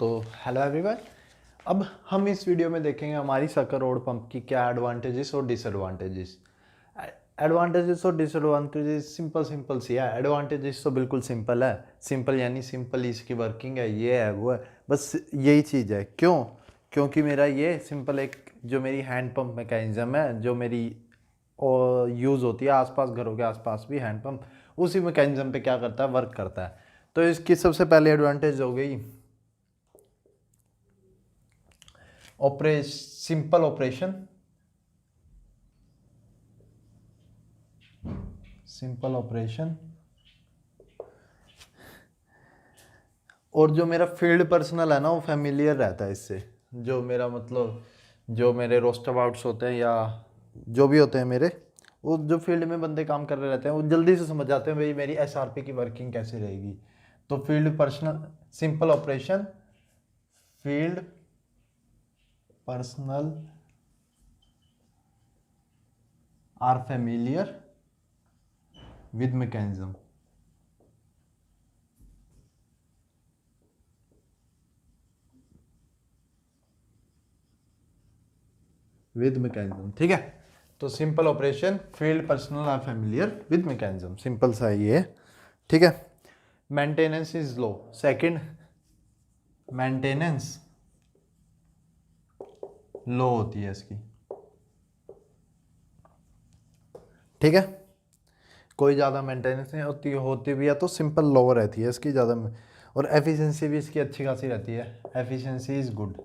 तो hello everyone. अब हम इस वीडियो में देखेंगे हमारी शक्कर रोड पंप की क्या एडवांटेजेस और डिसएडवांटेजेस। एडवांटेजेस और डिसएडवांटेजेस सिंपल सिंपल सी है। एडवांटेजेस तो बिल्कुल सिंपल है, सिंपल यानी सिंपल इसकी वर्किंग है, ये है वो है, बस यही चीज़ है। क्यों? क्योंकि मेरा ये सिंपल एक जो मेरी हैंड पंप मैकेनिज्म है, जो मेरी और यूज़ होती है आसपास घरों के आसपास भी हैंड पंप, उसी मैकेनिज्म पे क्या करता है, वर्क करता है। तो इसकी सबसे पहले एडवांटेज हो गई सिंपल ऑपरेशन। सिंपल ऑपरेशन और जो मेरा फील्ड पर्सनल है ना, वो फेमिलियर रहता है इससे। जो मेरा मतलब जो मेरे रोस्ट अबाउट्स होते हैं या जो भी होते हैं मेरे, वो जो फील्ड में बंदे काम कर रहे रहते हैं, वो जल्दी से समझ जाते हैं भाई मेरी एसआरपी की वर्किंग कैसे रहेगी। तो field personnel simple operation, field personnel are familiar with mechanism. With mechanism, ठीक है। तो simple operation, field personnel are familiar with mechanism, simple सा ही है, ठीक है। Maintenance is low. Second, maintenance low होती है इसकी, ठीक है। कोई ज़्यादा मेंटेनेंस नहीं होती भी है तो सिंपल लो रहती है इसकी ज़्यादा। और एफिशिएंसी भी इसकी अच्छी खासी रहती है। Efficiency is good.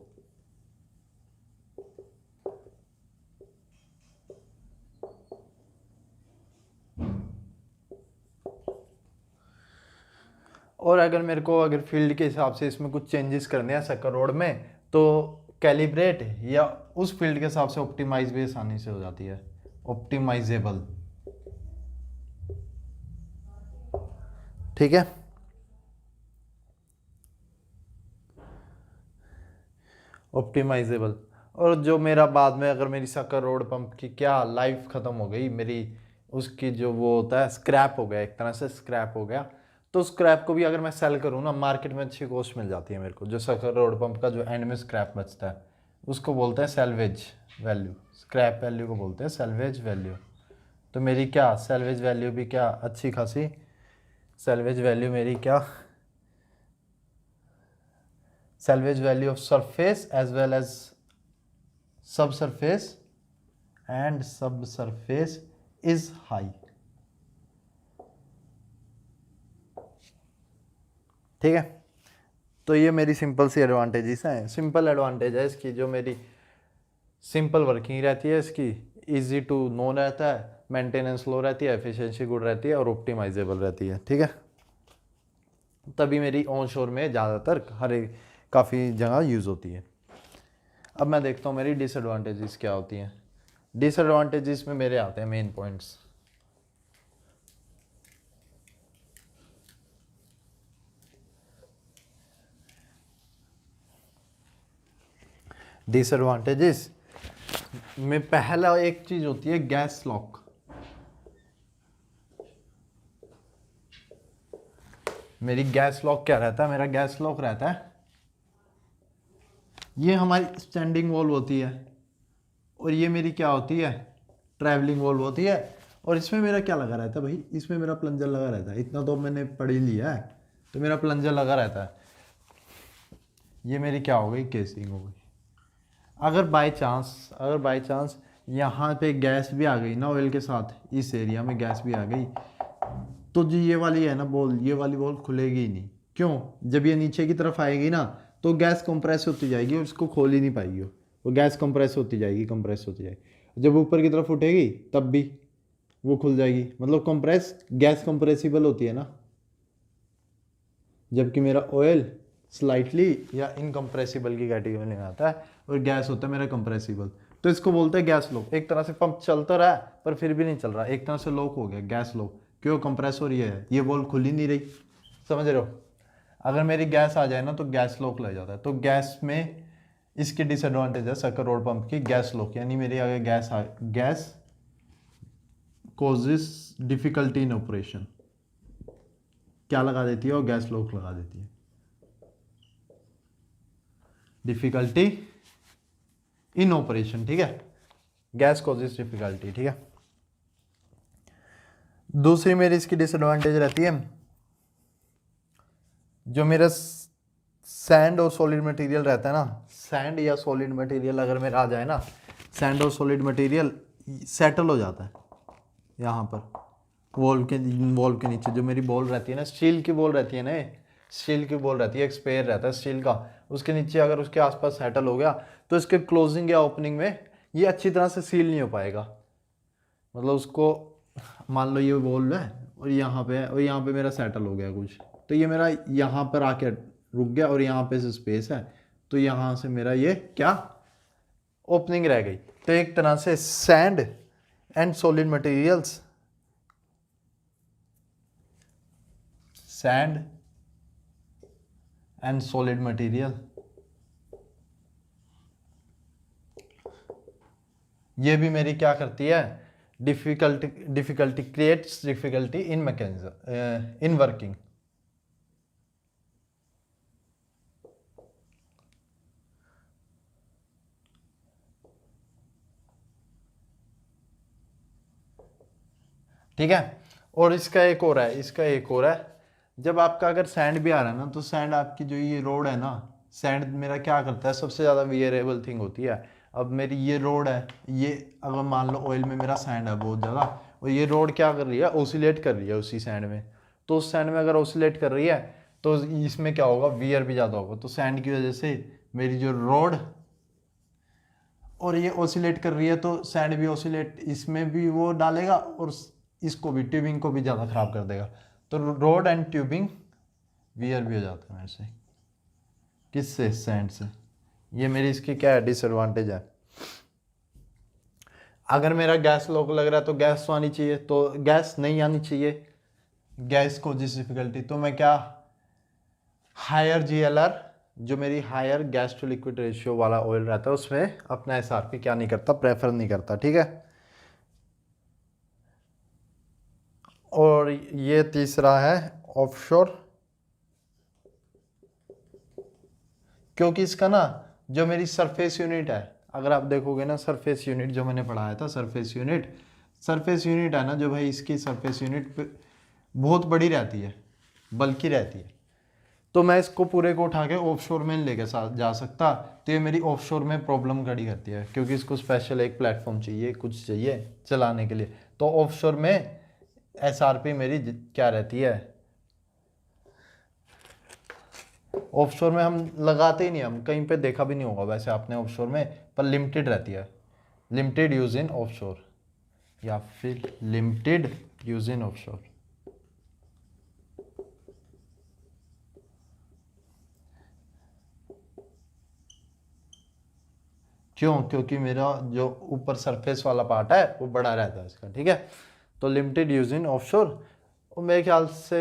और अगर मेरे को अगर फील्ड के हिसाब से इसमें कुछ चेंजेस करने हैं शक्कर रोड में, तो कैलिब्रेट या उस फील्ड के हिसाब से ऑप्टिमाइज भी आसानी से हो जाती है। ऑप्टिमाइजेबल, ठीक है। ऑप्टिमाइजेबल। और जो मेरा बाद में अगर मेरी शक्कर रोड पंप की क्या लाइफ ख़त्म हो गई मेरी, उसकी जो वो होता है स्क्रैप हो गया, एक तरह से स्क्रैप हो गया, तो स्क्रैप को भी अगर मैं सेल करूँ ना, मार्केट में अच्छी कॉस्ट मिल जाती है मेरे को। जो शक्कर रोड पंप का जो एंड में स्क्रैप बचता है, उसको बोलते हैं सेल्वेज वैल्यू। स्क्रैप वैल्यू को बोलते हैं सेल्वेज वैल्यू। तो मेरी क्या सेल्वेज वैल्यू भी क्या अच्छी खासी, सेल्वेज वैल्यू मेरी क्या, salvage value of surface as well as subsurface and subsurface is high, ठीक है। तो ये मेरी सिंपल सी एडवांटेजेस हैं। सिंपल एडवांटेज है इसकी, जो मेरी सिंपल वर्किंग रहती है इसकी, इजी टू नो रहता है, मेंटेनेंस लो रहती है, एफिशिएंसी गुड रहती है और ऑप्टिमाइजेबल रहती है, ठीक है। तभी मेरी ऑन शोर में ज़्यादातर हर एक काफ़ी जगह यूज़ होती है। अब मैं देखता हूँ मेरी डिसएडवांटेजेस क्या होती हैं। डिसएडवांटेजेस में मेरे आते हैं मेन पॉइंट्स। डिसएडवांटेजेस में पहला एक चीज होती है गैस लॉक। मेरी गैस लॉक क्या रहता है, मेरा गैस लॉक रहता है, ये हमारी स्टैंडिंग वॉल्व होती है और ये मेरी क्या होती है, ट्रैवलिंग वॉल्व होती है। और इसमें मेरा क्या लगा रहता है भाई, इसमें मेरा प्लंजर लगा रहता है, इतना तो मैंने पढ़ ही लिया है। तो मेरा प्लंजर लगा रहता है, ये मेरी क्या हो गई, केसिंग हो गई। अगर बाय चांस यहाँ पे गैस भी आ गई ना ऑयल के साथ, इस एरिया में गैस भी आ गई, तो जो ये वाली है ना बॉल, ये वाली बॉल खुलेगी ही नहीं। क्यों? जब ये नीचे की तरफ आएगी ना, तो गैस कंप्रेस होती जाएगी और इसको खोल ही नहीं पाएगी। वो गैस कंप्रेस होती जाएगी, कंप्रेस होती जाएगी। जब ऊपर की तरफ उठेगी तब भी वो खुल जाएगी। मतलब कंप्रेस, गैस कंप्रेसिबल होती है ना, जबकि मेरा ऑयल स्लाइटली या इनकम्प्रेसिबल की कैटेगरी में आता है और गैस होता है मेरा कंप्रेसिबल। तो इसको बोलते हैं गैस लॉक। एक तरह से पंप चलता रहा पर फिर भी नहीं चल रहा, एक तरह से लॉक हो गया, गैस लॉक। क्यों? कंप्रेस हो रही है, ये वॉल्व खुल ही नहीं रही। समझ रहे हो? अगर मेरी गैस आ जाए ना तो गैस लॉक लग जाता है। तो गैस में इसकी डिसएडवांटेज है शक्कर रोड पंप की, गैस लॉक। यानी मेरी अगर gas causes difficulty in operation, क्या लगा देती है, और गैस लॉक लगा देती है। डिफिकल्टी इन ऑपरेशन, ठीक है, गैस कॉजेज डिफिकल्टी, ठीक है। दूसरी मेरी इसकी डिसएडवांटेज रहती है, जो मेरा सैंड और सॉलिड मटेरियल रहता है ना, सैंड या सॉलिड मटेरियल अगर मेरा आ जाए ना, सैंड और सॉलिड मटेरियल सेटल हो जाता है यहाँ पर वॉल्व के नीचे। जो मेरी बॉल रहती है ना, स्टील की बॉल रहती है ना, स्टील की बॉल रहती है, एक स्पेयर रहता है स्टील का, उसके नीचे अगर उसके आसपास सेटल हो गया तो इसके क्लोजिंग या ओपनिंग में ये अच्छी तरह से सील नहीं हो पाएगा। मतलब उसको मान लो ये बॉल है और यहाँ पे है और यहाँ पे मेरा सेटल हो गया कुछ, तो ये मेरा यहाँ पर आके रुक गया और यहाँ पे से स्पेस है, तो यहाँ से मेरा ये क्या ओपनिंग रह गई। तो एक तरह से sand and solid materials, sand and solid material, ये भी मेरी क्या करती है, difficulty creates difficulty in mechanism in working. ठीक है। और इसका एक और है, जब आपका अगर सैंड भी आ रहा है ना, तो सैंड आपकी जो ये रोड है ना, सैंड मेरा क्या करता है, सबसे ज़्यादा वियरेबल थिंग होती है। अब मेरी ये रोड है, ये अगर मान लो ऑयल में मेरा सैंड है बहुत ज़्यादा, और ये रोड क्या कर रही है, ओसिलेट कर रही है उसी सैंड में, तो उस सैंड में अगर ओसिलेट कर रही है तो इसमें क्या होगा, वियर भी ज़्यादा होगा। तो सैंड की वजह से मेरी जो रोड और ये ओसिलेट कर रही है, तो सैंड भी ओसिलेट इसमें भी वो डालेगा और इसको भी, ट्यूबिंग को भी ज़्यादा ख़राब कर देगा। तो रोड एंड ट्यूबिंग वियर भी हो जाता है मेरे से, किससे, सैंड से। ये मेरी इसकी क्या है, डिसएडवांटेज है। अगर मेरा गैस लॉक लग रहा है तो गैस तो आनी चाहिए, तो गैस नहीं आनी चाहिए, गैस को जिस डिफिकल्टी, तो मैं क्या, हायर GLR, जो मेरी higher gas to liquid ratio वाला ऑयल रहता है, उसमें अपना SRP क्या नहीं करता, प्रेफर नहीं करता, ठीक है। और ये तीसरा है ऑफशोर, क्योंकि इसका ना जो मेरी सरफेस यूनिट है, अगर आप देखोगे ना सरफेस यूनिट जो मैंने पढ़ाया था, सरफेस यूनिट है ना, जो भाई इसकी सरफेस यूनिट बहुत बड़ी रहती है, बल्कि रहती है, तो मैं इसको पूरे को उठा के ऑफशोर में लेके जा सकता। तो ये मेरी ऑफशोर में प्रॉब्लम खड़ी करती है, क्योंकि इसको स्पेशल एक प्लेटफॉर्म चाहिए, कुछ चाहिए चलाने के लिए। तो ऑफशोर में SRP मेरी क्या रहती है, ऑफशोर में हम लगाते ही नहीं, हम कहीं पे देखा भी नहीं होगा वैसे आपने ऑफशोर में, पर लिमिटेड रहती है, लिमिटेड यूज इन ऑफशोर, या फिर लिमिटेड यूज इन ऑफशोर। क्यों, क्योंकि मेरा जो ऊपर सरफेस वाला पार्ट है वो बड़ा रहता है इसका, ठीक है। तो लिमिटेड यूज इन ऑफशोर, और मेरे ख्याल से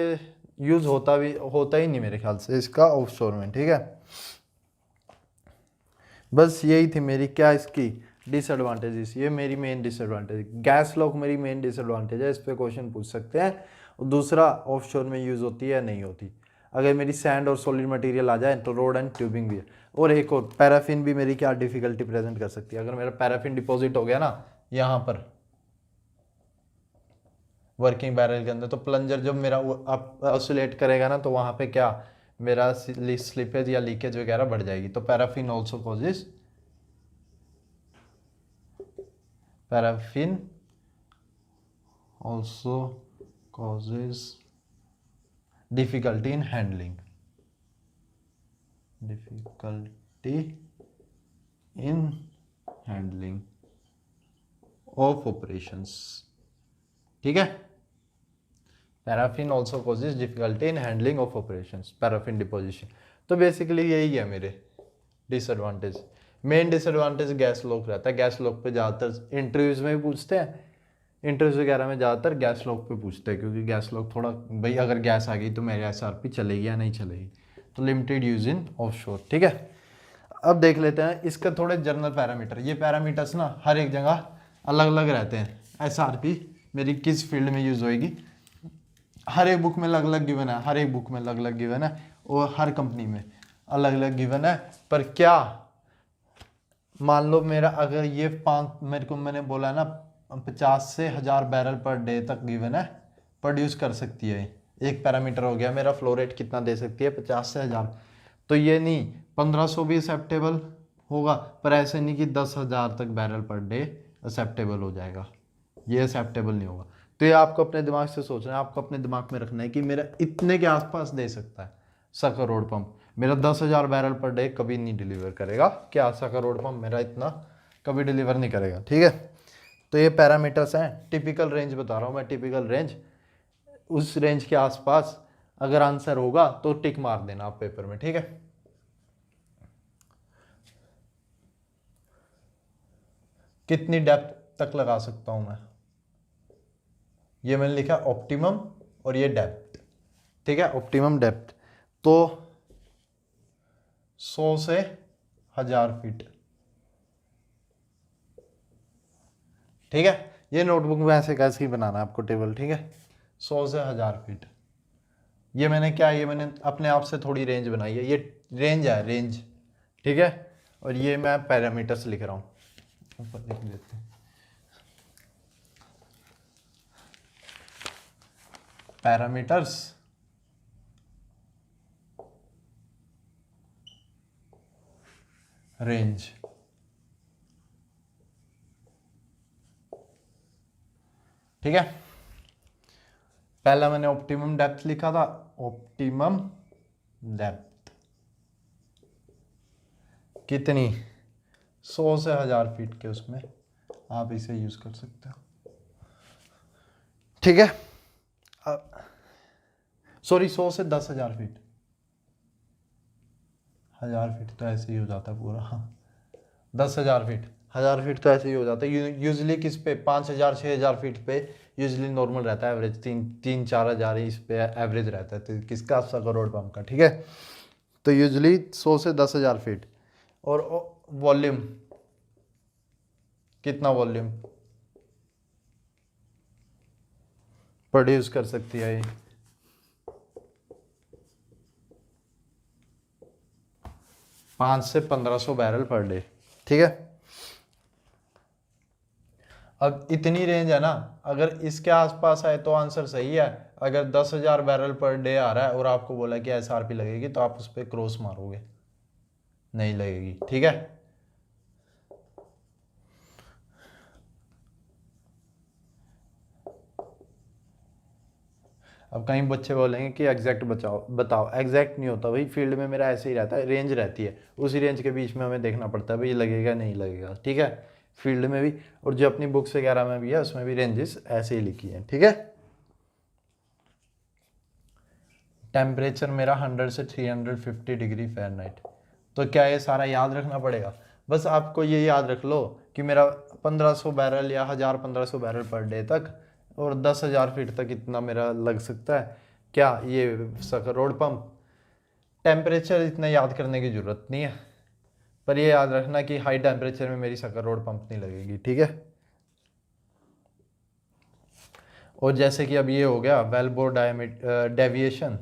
यूज होता ही नहीं मेरे ख्याल से इसका ऑफशोर में, ठीक है। बस यही थी मेरी क्या इसकी डिसएडवांटेजेस, ये मेरी मेन डिसएडवांटेज, गैस लॉक मेरी मेन डिसएडवांटेज है, इस पे क्वेश्चन पूछ सकते हैं। और दूसरा, ऑफशोर में यूज होती है या नहीं होती। अगर मेरी सैंड और सॉलिड मटेरियल आ जाए तो रोड एंड ट्यूबिंग भी है। और एक और, पैराफिन भी मेरी क्या डिफिकल्टी प्रेजेंट कर सकती है। अगर मेरा पैराफिन डिपॉजिट हो गया ना यहाँ पर वर्किंग बैरल के अंदर, तो प्लंजर जब मेरा ऑसिलेट करेगा ना, तो वहाँ पे क्या मेरा स्लिपेज या लीकेज वगैरह बढ़ जाएगी। तो paraffin also causes, paraffin also causes difficulty in handling, difficulty in handling of operations, ठीक है। Paraffin also causes difficulty in handling of operations, paraffin deposition. तो बेसिकली यही है मेरे disadvantage. Main disadvantage gas lock रहता है, गैस लॉक पे ज़्यादातर इंटरव्यूज में भी पूछते हैं, इंटरव्यूज वगैरह में ज़्यादातर गैस लॉक पे पूछते हैं, क्योंकि गैस लॉक थोड़ा, भाई अगर गैस आ गई तो मेरी SRP चलेगी या नहीं चलेगी। तो लिमिटेड यूज इन ऑफशोर, ठीक है। अब देख लेते हैं इसका थोड़े जर्नल पैरामीटर। ये पैरामीटर्स ना हर एक जगह अलग अलग रहते हैं। SRP मेरी किस फील्ड में यूज़ होएगी, हर एक बुक में अलग अलग गिवन है, और हर कंपनी में। अलग अलग गिवन है, पर क्या मान लो मेरा अगर ये मैंने बोला ना 50 से 1000 बैरल पर डे तक गिवन है, प्रोड्यूस कर सकती है। एक पैरामीटर हो गया मेरा, फ्लो रेट कितना दे सकती है, 50 से 1000। तो ये नहीं 1500 भी एक्सेप्टेबल होगा, पर ऐसे नहीं कि 10,000 तक बैरल पर डे एक्सेप्टेबल हो जाएगा, ये एक्सेप्टेबल नहीं होगा। तो ये आपको अपने दिमाग से सोचना है, आपको अपने दिमाग में रखना है कि मेरा इतने के आसपास दे सकता है सकर रोड पंप, मेरा 10,000 बैरल पर डे कभी नहीं डिलीवर करेगा। क्या सकर रोड पंप मेरा इतना कभी डिलीवर नहीं करेगा, ठीक है। तो ये पैरामीटर्स हैं, टिपिकल रेंज बता रहा हूँ मैं, टिपिकल रेंज, उस रेंज के आसपास अगर आंसर होगा तो टिक मार देना आप पेपर में, ठीक है। कितनी डेप्थ तक लगा सकता हूं मैं, ये मैंने लिखा ऑप्टिमम और ये डेप्थ, ठीक है। ऑप्टिमम डेप्थ तो 100 से 1000 फीट, ठीक है। ये नोटबुक में ऐसे कैसे ही बनाना है आपको टेबल, ठीक है। 100 से 1000 फीट, ये मैंने क्या, ये मैंने अपने आप से थोड़ी रेंज बनाई है, ये रेंज है, रेंज, ठीक है। और ये मैं पैरामीटर्स लिख रहा हूं, ऊपर लिख देते हैं पैरामीटर्स, रेंज, ठीक है। पहला मैंने ऑप्टिमम डेप्थ लिखा था, ऑप्टिमम डेप्थ कितनी, 100 से 1000 फीट के, उसमें आप इसे यूज कर सकते हो, ठीक है। सॉरी 100 से 10,000 फीट, 1000 फीट तो ऐसे ही हो जाता है पूरा, हाँ 10,000 फीट, 1000 फीट तो ऐसे ही हो जाता है। यूजली किस पे 5,000 6,000 फीट पे यूजली नॉर्मल रहता है, एवरेज 3-4 हज़ार इस पे एवरेज रहता है, तो किसका, सकर रोड पंप का, ठीक है। तो यूजली 100 से 10,000 फीट। और वॉल्यूम कितना, वॉल्यूम प्रोड्यूस कर सकती है ये, 5 से 1500 बैरल पर डे, ठीक है। अब इतनी रेंज है ना, अगर इसके आसपास आए तो आंसर सही है। अगर 10,000 बैरल पर डे आ रहा है और आपको बोला कि एसआरपी लगेगी, तो आप उस पर क्रॉस मारोगे, नहीं लगेगी, ठीक है। अब कहीं बच्चे बोलेंगे कि एग्जैक्ट बताओ, एग्जैक्ट नहीं होता भाई, फील्ड में मेरा ऐसे ही रहता है, रेंज रहती है, उसी रेंज के बीच में हमें देखना पड़ता है भाई लगेगा नहीं लगेगा, ठीक है। फील्ड में भी और जो अपनी बुक्स वगैरह में भी है उसमें भी रेंजेस ऐसे ही लिखी है, ठीक है। टेम्परेचर मेरा 100 से 350 डिग्री फ़ारेनहाइट। तो क्या ये सारा याद रखना पड़ेगा, बस आपको ये याद रख लो कि मेरा 1500 बैरल या 1000-1500 बैरल पर डे तक और 10,000 फीट तक इतना मेरा लग सकता है, क्या ये सकर रोड पंप। टेम्परेचर इतना याद करने की ज़रूरत नहीं है, पर ये याद रखना कि हाई टेम्परेचर में मेरी सकर रोड पंप नहीं लगेगी, ठीक है। और जैसे कि अब ये हो गया वेल्व बोर डेविएशन,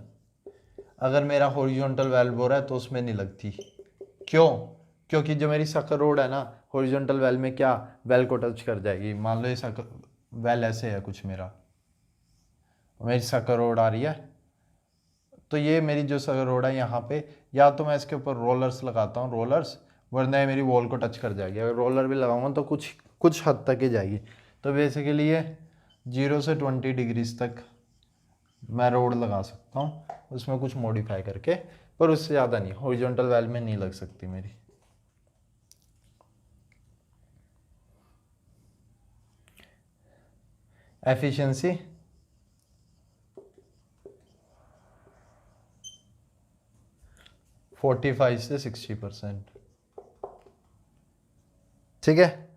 अगर मेरा हॉरिजॉन्टल वेल्व बोर है तो उसमें नहीं लगती, क्यों, क्योंकि जो मेरी सकर रोड है ना, हॉरिजॉन्टल वेल में क्या वेल को टच कर जाएगी। मान लो ये सकर वेल ऐसे है कुछ, मेरी सकर रोड आ रही है, तो ये मेरी जो सकर रोड है यहाँ पे, या तो मैं इसके ऊपर रोलर्स लगाता हूँ, रोलर्स, वरना ये मेरी वॉल को टच कर जाएगी। अगर रोलर भी लगाऊंगा तो कुछ हद तक ही जाएगी। तो बेसिकली ये 0 से 20 डिग्रीज तक मैं रोड लगा सकता हूँ, उसमें कुछ मॉडिफाई करके, पर उससे ज़्यादा नहीं, हॉरिजॉन्टल वेल में नहीं लग सकती मेरी। एफिशिएंसी 45 से 60%, ठीक है।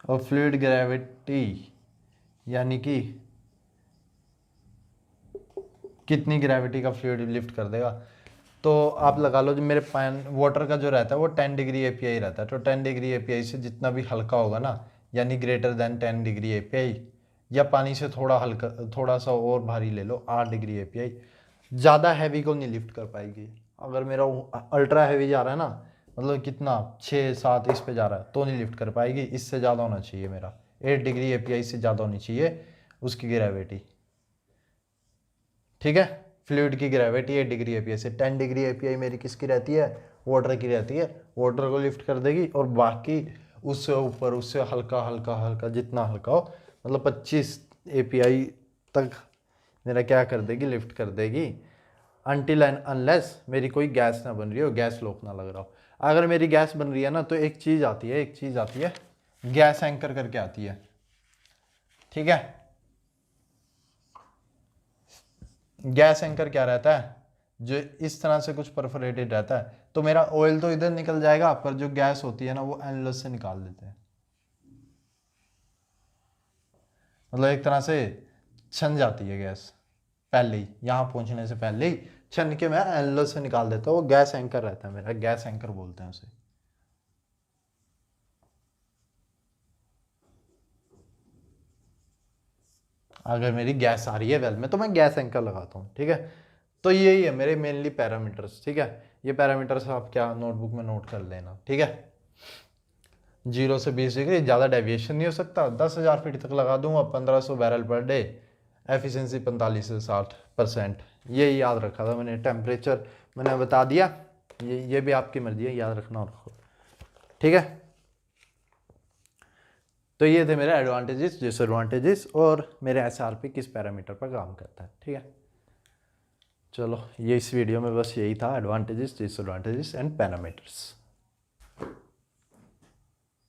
और फ्लूइड ग्रेविटी यानी कि कितनी ग्रेविटी का फ्लूइड लिफ्ट कर देगा, तो आप लगा लो जो मेरे पैन वाटर का जो रहता है वो 10 डिग्री एपीआई रहता है, तो 10 डिग्री एपीआई से जितना भी हल्का होगा ना, यानी ग्रेटर देन 10 डिग्री एपीआई, या पानी से थोड़ा हल्का, थोड़ा सा और भारी ले लो, 8 डिग्री एपीआई। ज़्यादा हैवी को नहीं लिफ्ट कर पाएगी। अगर मेरा अल्ट्रा हैवी जा रहा है ना, मतलब कितना 6-7 इस पे जा रहा है, तो नहीं लिफ्ट कर पाएगी। इससे ज़्यादा होना चाहिए मेरा, 8 डिग्री एपीआई से ज़्यादा होनी चाहिए उसकी ग्रेविटी, ठीक है। फ्लूइड की ग्रेविटी 8 डिग्री एपीआई से। 10 डिग्री एपीआई मेरी किसकी रहती है, वाटर की रहती है। वाटर को लिफ्ट कर देगी, और बाकी उससे ऊपर, उससे हल्का हल्का हल्का, जितना हल्का हो, मतलब 25 एपीआई तक मेरा क्या कर देगी, लिफ्ट कर देगी। अनटिल एंड अनलेस मेरी कोई गैस ना बन रही हो, गैस लॉक ना लग रहा हो। अगर मेरी गैस बन रही है ना, तो एक चीज़ आती है गैस एंकर करके आती है, ठीक है। गैस एंकर क्या रहता है, जो इस तरह से कुछ परफोरेटेड रहता है, तो मेरा ऑयल तो इधर निकल जाएगा, पर जो गैस होती है ना, वो एनलेस से निकाल देते हैं। मतलब एक तरह से छन जाती है गैस पहले ही, यहाँ पहुंचने से पहले ही छन के मैं एनलेस से निकाल देता हूँ। वो गैस एंकर रहता है मेरा, गैस एंकर बोलते हैं उसे। अगर मेरी गैस आ रही है वेल में, तो मैं गैस एंकर लगाता हूँ, ठीक है। तो यही है मेरे मेनली पैरामीटर्स, ठीक है। ये पैरामीटर्स आप क्या नोटबुक में नोट कर लेना, ठीक है। 0 से 20 डिग्री, ज़्यादा डेविएशन नहीं हो सकता। 10,000 फीट तक लगा दूंगा, 1500 बैरल पर डे, एफिशिएंसी 45 से 60%। यही याद रखा था मैंने। टेम्परेचर मैंने बता दिया, ये भी आपकी मर्जी है, याद रखना और, ठीक है। तो ये थे मेरे एडवांटेजेस, डिसएडवांटेजेस, और मेरे एसआरपी किस पैरामीटर पर काम करता है, ठीक है। चलो, ये इस वीडियो में बस यही था, एडवांटेजेस, डिसएडवांटेजेस एंड पैरामीटर्स।